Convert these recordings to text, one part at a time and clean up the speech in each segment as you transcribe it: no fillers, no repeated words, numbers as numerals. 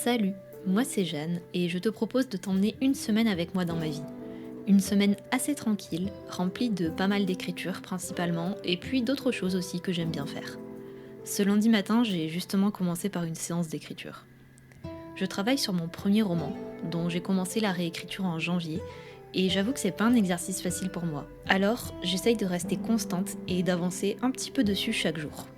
Salut, moi c'est Jeanne et je te propose de t'emmener une semaine avec moi dans ma vie. Une semaine assez tranquille, remplie de pas mal d'écriture principalement, et puis d'autres choses aussi que j'aime bien faire. Ce lundi matin, j'ai justement commencé par une séance d'écriture. Je travaille sur mon premier roman, dont j'ai commencé la réécriture en janvier, et j'avoue que c'est pas un exercice facile pour moi. Alors, j'essaye de rester constante et d'avancer un petit peu dessus chaque jour.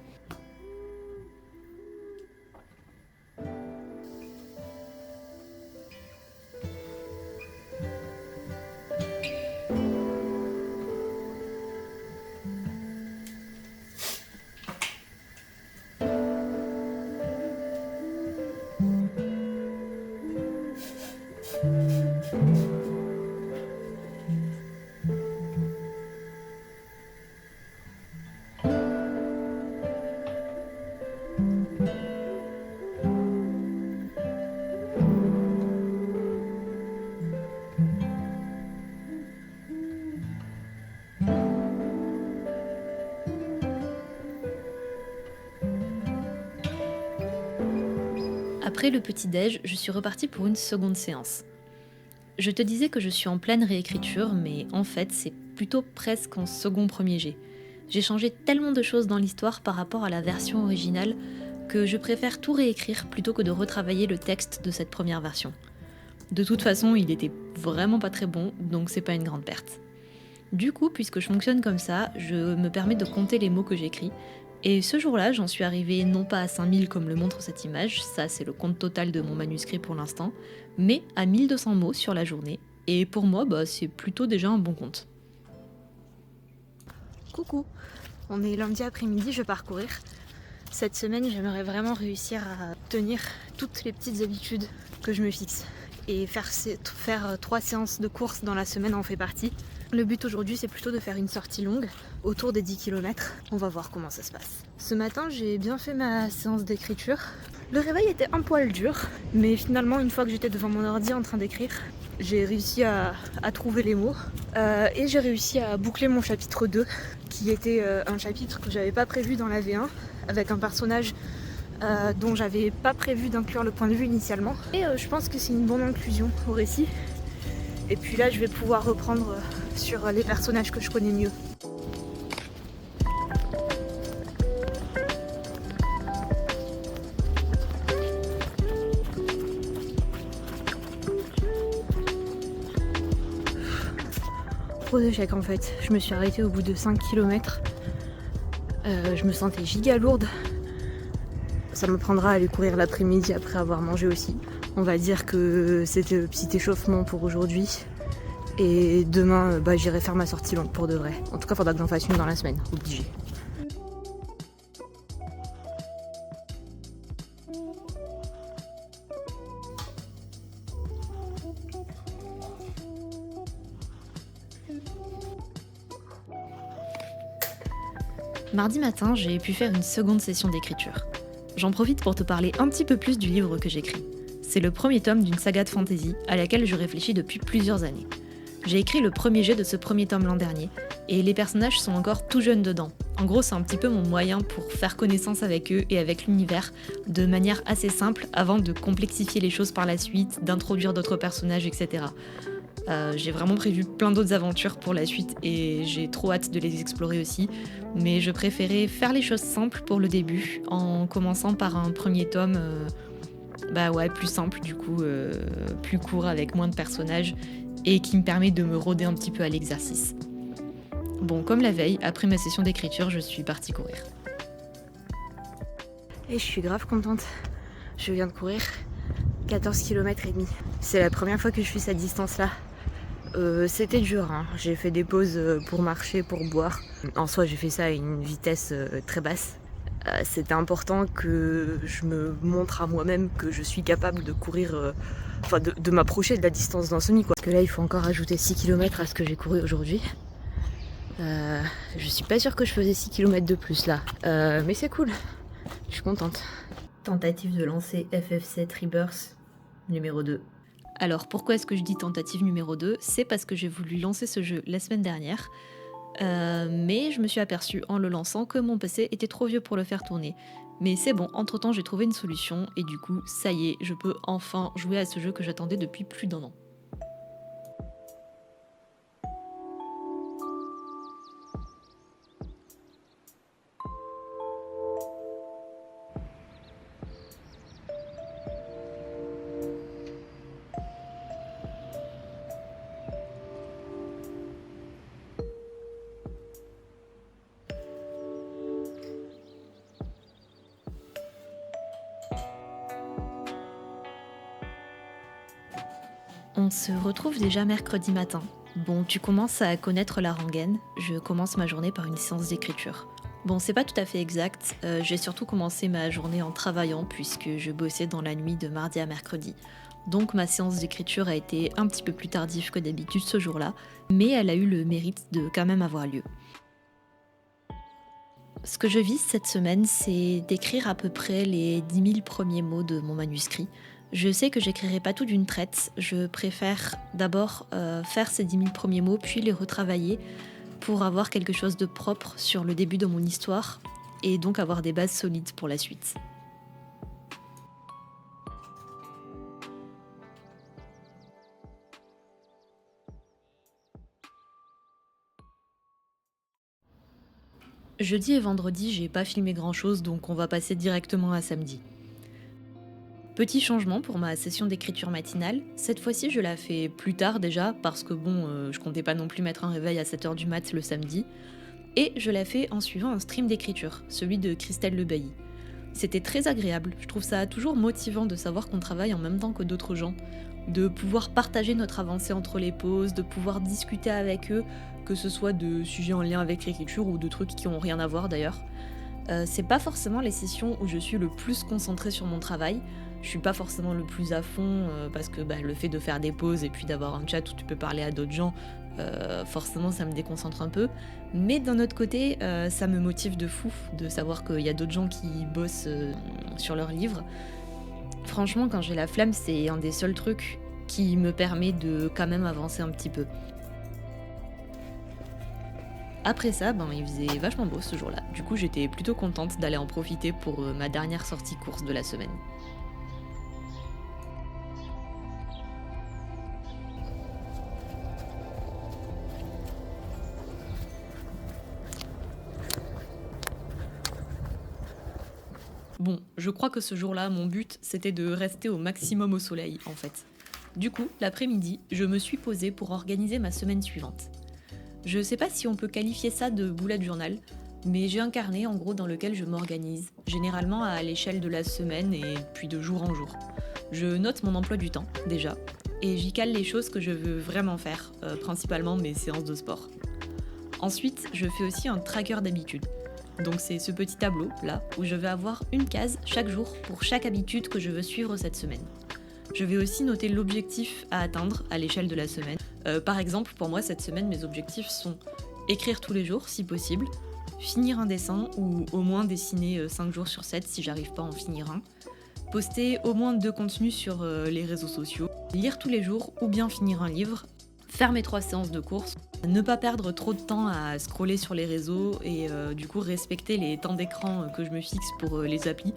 Après le petit-déj, je suis repartie pour une seconde séance. Je te disais que je suis en pleine réécriture, mais en fait, c'est plutôt presque en second premier jet. J'ai changé tellement de choses dans l'histoire par rapport à la version originale que je préfère tout réécrire plutôt que de retravailler le texte de cette première version. De toute façon, il était vraiment pas très bon, donc c'est pas une grande perte. Du coup, puisque je fonctionne comme ça, je me permets de compter les mots que j'écris. Et ce jour-là, j'en suis arrivée non pas à 5000 comme le montre cette image, ça c'est le compte total de mon manuscrit pour l'instant, mais à 1200 mots sur la journée. Et pour moi, c'est plutôt déjà un bon compte. Coucou, on est lundi après-midi, je pars courir. Cette semaine, j'aimerais vraiment réussir à tenir toutes les petites habitudes que je me fixe. Et faire 3 séances de course dans la semaine en fait partie. Le but aujourd'hui, c'est plutôt de faire une sortie longue, autour des 10 km. On va voir comment ça se passe. Ce matin, j'ai bien fait ma séance d'écriture. Le réveil était un poil dur, mais finalement, une fois que j'étais devant mon ordi en train d'écrire, j'ai réussi à trouver les mots. Et j'ai réussi à boucler mon chapitre 2, qui était un chapitre que j'avais pas prévu dans la V1, avec un personnage dont j'avais pas prévu d'inclure le point de vue initialement. Et je pense que c'est une bonne inclusion au récit. Et puis là, je vais pouvoir reprendre sur les personnages que je connais mieux. Gros échec en fait. Je me suis arrêtée au bout de 5 km. Je me sentais giga lourde. Ça me prendra à aller courir l'après-midi après avoir mangé aussi. On va dire que c'était le petit échauffement pour aujourd'hui. Et demain, j'irai faire ma sortie longue pour de vrai. En tout cas, il faudra que j'en fasse une dans la semaine, obligé. Mardi matin, j'ai pu faire une seconde session d'écriture. J'en profite pour te parler un petit peu plus du livre que j'écris. C'est le premier tome d'une saga de fantasy à laquelle je réfléchis depuis plusieurs années. J'ai écrit le premier jet de ce premier tome l'an dernier, et les personnages sont encore tout jeunes dedans. En gros, c'est un petit peu mon moyen pour faire connaissance avec eux et avec l'univers de manière assez simple avant de complexifier les choses par la suite, d'introduire d'autres personnages, etc. J'ai vraiment prévu plein d'autres aventures pour la suite et j'ai trop hâte de les explorer aussi. Mais je préférais faire les choses simples pour le début, en commençant par un premier tome plus simple du coup, plus court avec moins de personnages et qui me permet de me rôder un petit peu à l'exercice. Bon, comme la veille, après ma session d'écriture, je suis partie courir. Et je suis grave contente. Je viens de courir 14 km et demi. C'est la première fois que je fais cette distance-là. C'était dur, hein. J'ai fait des pauses pour marcher, pour boire. En soi, j'ai fait ça à une vitesse très basse. C'était important que je me montre à moi-même que je suis capable de courir, de m'approcher de la distance d'un semi, quoi. Parce que là, il faut encore ajouter 6 km à ce que j'ai couru aujourd'hui. Je suis pas sûre que je faisais 6 km de plus là. Mais c'est cool. Je suis contente. Tentative de lancer FF7 Rebirth numéro 2. Alors pourquoi est-ce que je dis tentative numéro 2 ? C'est parce que j'ai voulu lancer ce jeu la semaine dernière, mais je me suis aperçue en le lançant que mon PC était trop vieux pour le faire tourner. Mais c'est bon, entre-temps j'ai trouvé une solution et du coup, ça y est, je peux enfin jouer à ce jeu que j'attendais depuis plus d'un an. On se retrouve déjà mercredi matin. Bon, tu commences à connaître la rengaine. Je commence ma journée par une séance d'écriture. Bon, c'est pas tout à fait exact. J'ai surtout commencé ma journée en travaillant puisque je bossais dans la nuit de mardi à mercredi. Donc ma séance d'écriture a été un petit peu plus tardive que d'habitude ce jour-là, mais elle a eu le mérite de quand même avoir lieu. Ce que je vise cette semaine, c'est d'écrire à peu près les 10 000 premiers mots de mon manuscrit. Je sais que j'écrirai pas tout d'une traite, je préfère d'abord faire ces 10 000 premiers mots, puis les retravailler pour avoir quelque chose de propre sur le début de mon histoire et donc avoir des bases solides pour la suite. Jeudi et vendredi, j'ai pas filmé grand chose, donc on va passer directement à samedi. Petit changement pour ma session d'écriture matinale, cette fois-ci je la fais plus tard déjà, parce que bon, je comptais pas non plus mettre un réveil à 7h du mat le samedi, et je la fais en suivant un stream d'écriture, celui de Christelle Lebailly. C'était très agréable, je trouve ça toujours motivant de savoir qu'on travaille en même temps que d'autres gens, de pouvoir partager notre avancée entre les pauses, de pouvoir discuter avec eux, que ce soit de sujets en lien avec l'écriture ou de trucs qui ont rien à voir d'ailleurs. C'est pas forcément les sessions où je suis le plus concentrée sur mon travail. Je suis pas forcément le plus à fond parce que le fait de faire des pauses et puis d'avoir un chat où tu peux parler à d'autres gens, forcément ça me déconcentre un peu. Mais d'un autre côté, ça me motive de fou de savoir qu'il y a d'autres gens qui bossent sur leurs livres. Franchement, quand j'ai la flemme, c'est un des seuls trucs qui me permet de quand même avancer un petit peu. Après ça, il faisait vachement beau ce jour-là. Du coup, j'étais plutôt contente d'aller en profiter pour ma dernière sortie course de la semaine. Bon, je crois que ce jour-là, mon but, c'était de rester au maximum au soleil, en fait. Du coup, l'après-midi, je me suis posée pour organiser ma semaine suivante. Je sais pas si on peut qualifier ça de bullet journal, mais j'ai un carnet en gros dans lequel je m'organise, généralement à l'échelle de la semaine et puis de jour en jour. Je note mon emploi du temps, déjà, et j'y cale les choses que je veux vraiment faire, principalement mes séances de sport. Ensuite, je fais aussi un tracker d'habitude. Donc c'est ce petit tableau, là, où je vais avoir une case chaque jour pour chaque habitude que je veux suivre cette semaine. Je vais aussi noter l'objectif à atteindre à l'échelle de la semaine. Par exemple, pour moi, cette semaine, mes objectifs sont écrire tous les jours, si possible, finir un dessin, ou au moins dessiner 5 jours sur 7 si j'arrive pas à en finir un, poster au moins 2 contenus sur les réseaux sociaux, lire tous les jours ou bien finir un livre, faire mes 3 séances de course, ne pas perdre trop de temps à scroller sur les réseaux et du coup respecter les temps d'écran que je me fixe pour les applis.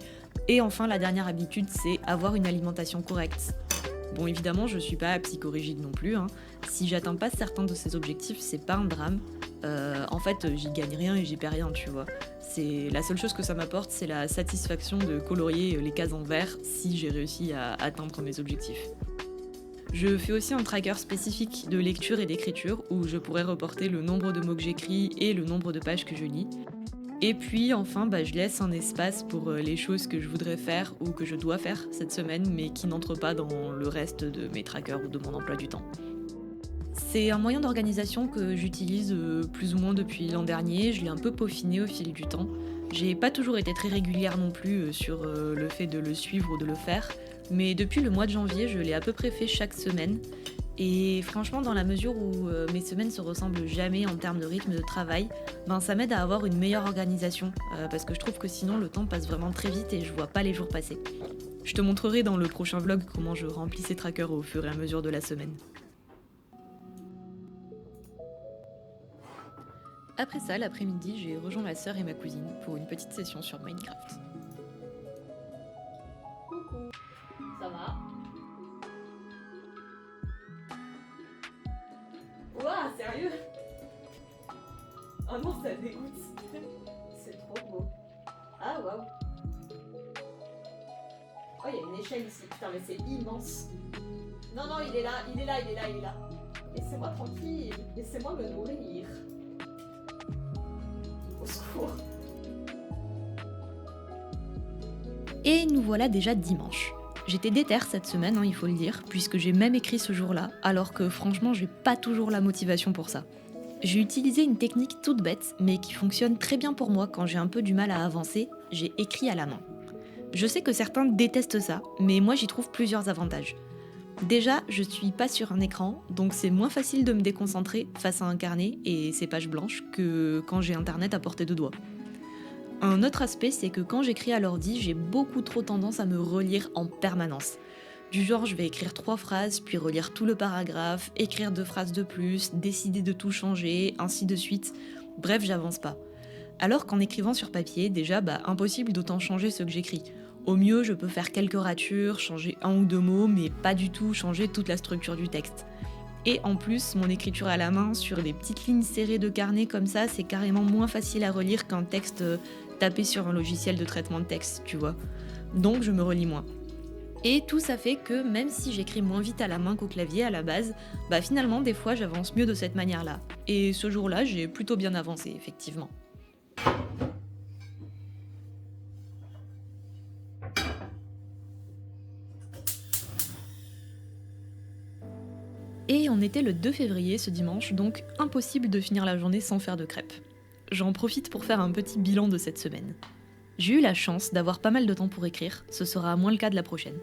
Et enfin, la dernière habitude, c'est avoir une alimentation correcte. Bon, évidemment, je suis pas psychorigide non plus, hein. Si j'atteins pas certains de ces objectifs, c'est pas un drame. En fait, j'y gagne rien et j'y perds rien, tu vois. C'est la seule chose que ça m'apporte, c'est la satisfaction de colorier les cases en vert si j'ai réussi à atteindre mes objectifs. Je fais aussi un tracker spécifique de lecture et d'écriture où je pourrais reporter le nombre de mots que j'écris et le nombre de pages que je lis. Et puis enfin, je laisse un espace pour les choses que je voudrais faire ou que je dois faire cette semaine mais qui n'entrent pas dans le reste de mes trackers ou de mon emploi du temps. C'est un moyen d'organisation que j'utilise plus ou moins depuis l'an dernier, je l'ai un peu peaufiné au fil du temps. J'ai pas toujours été très régulière non plus sur le fait de le suivre ou de le faire, mais depuis le mois de janvier, je l'ai à peu près fait chaque semaine. Et franchement, dans la mesure où mes semaines se ressemblent jamais en termes de rythme de travail, ça m'aide à avoir une meilleure organisation, parce que je trouve que sinon le temps passe vraiment très vite et je vois pas les jours passer. Je te montrerai dans le prochain vlog comment je remplis ces trackers au fur et à mesure de la semaine. Après ça, l'après-midi, j'ai rejoint ma sœur et ma cousine pour une petite session sur Minecraft. Oh non, ça dégoûte. C'est trop beau. Ah waouh. Oh, il y a une échelle ici. Putain, mais c'est immense. Non, non, il est là, il est là, il est là, il est là. Laissez-moi tranquille. Laissez-moi me nourrir. Au secours. Et nous voilà déjà dimanche. J'étais déter cette semaine, il faut le dire, puisque j'ai même écrit ce jour-là, alors que franchement, j'ai pas toujours la motivation pour ça. J'ai utilisé une technique toute bête, mais qui fonctionne très bien pour moi quand j'ai un peu du mal à avancer, j'ai écrit à la main. Je sais que certains détestent ça, mais moi j'y trouve plusieurs avantages. Déjà, je suis pas sur un écran, donc c'est moins facile de me déconcentrer face à un carnet et ses pages blanches que quand j'ai internet à portée de doigt. Un autre aspect, c'est que quand j'écris à l'ordi, j'ai beaucoup trop tendance à me relire en permanence. Du genre, je vais écrire 3 phrases, puis relire tout le paragraphe, écrire 2 phrases de plus, décider de tout changer, ainsi de suite. Bref, j'avance pas. Alors qu'en écrivant sur papier, déjà, impossible d'autant changer ce que j'écris. Au mieux, je peux faire quelques ratures, changer 1 ou 2 mots, mais pas du tout changer toute la structure du texte. Et en plus, mon écriture à la main, sur des petites lignes serrées de carnet comme ça, c'est carrément moins facile à relire qu'un texte tapé sur un logiciel de traitement de texte, tu vois. Donc je me relis moins. Et tout ça fait que même si j'écris moins vite à la main qu'au clavier à la base, finalement des fois j'avance mieux de cette manière-là. Et ce jour-là, j'ai plutôt bien avancé, effectivement. Et on était le 2 février ce dimanche, donc impossible de finir la journée sans faire de crêpes. J'en profite pour faire un petit bilan de cette semaine. J'ai eu la chance d'avoir pas mal de temps pour écrire, ce sera moins le cas de la prochaine.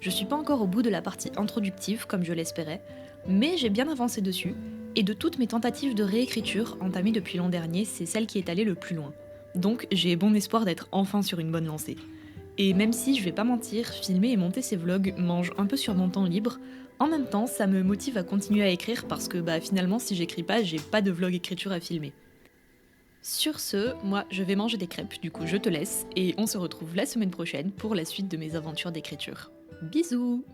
Je suis pas encore au bout de la partie introductive comme je l'espérais, mais j'ai bien avancé dessus, et de toutes mes tentatives de réécriture entamées depuis l'an dernier, c'est celle qui est allée le plus loin. Donc j'ai bon espoir d'être enfin sur une bonne lancée. Et même si, je vais pas mentir, filmer et monter ces vlogs mange un peu sur mon temps libre, en même temps ça me motive à continuer à écrire parce que finalement si j'écris pas, j'ai pas de vlog écriture à filmer. Sur ce, moi je vais manger des crêpes, du coup je te laisse, et on se retrouve la semaine prochaine pour la suite de mes aventures d'écriture. Bisous!